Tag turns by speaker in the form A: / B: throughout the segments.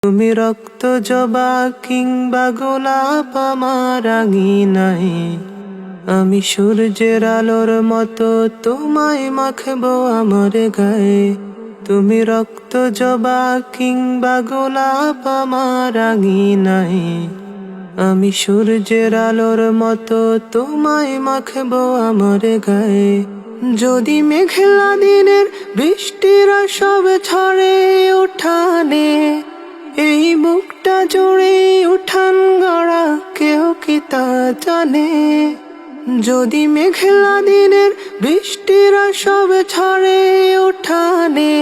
A: তুমি রক্ত জবা কিংবা গোলাপ আমার আঙিনায়, আমি সূর্যের আলোর মতো তোমায় মাখবো আমার গায়ে। তুমি রক্ত জবা কিংবা গোলাপ আমার আঙিনায়, আমি সূর্যের আলোর মতো তোমায় মাখবো আমার গায়ে। যদি মেঘলা দিনের বৃষ্টিরা সব ঝরে উঠানে, এই বুকটা জুড়ে উঠান গড়া কেউ কি তা জানে। যদি মেঘলা দিনের বৃষ্টিরা সব ঝরে উঠানে,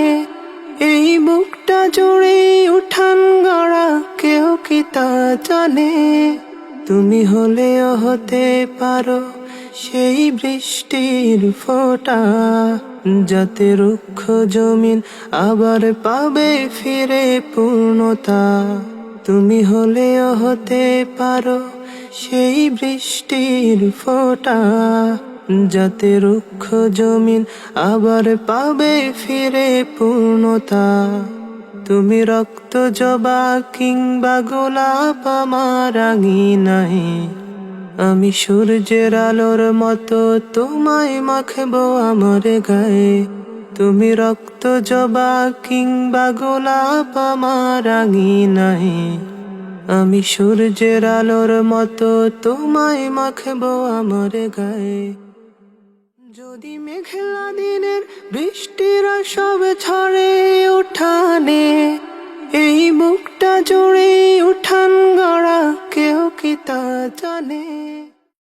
A: এই বুকটা জুড়ে উঠান গড়া কেউ কি তা জানে। তুমি হলেও হতে পারো সেই বৃষ্টির ফোঁটা, যাতে রুক্ষ জমিন আবার পাবে ফিরে পূর্ণতা। তুমি হলেও হতে পারো সেই বৃষ্টির ফোঁটা, যাতে রুক্ষ জমিন আবার পাবে ফিরে পূর্ণতা। তুমি রক্ত জবা কিংবা গোলাপ আমার আঙিনায়, আমি সূর্যের আলোর মতো তোমায় মাখবো আমার গায়ে। তুমি রক্ত জবা কিংবা গোলাপ আমার আঙিনায়, আমি সূর্যের আলোর মতো তোমায় মাখবো আমার গায়ে। যদি মেঘলা দিনের বৃষ্টিরা সব ঝরে উঠানে, এই বুকটা জুড়ে উঠান গড়া কেউ কি তা জানে।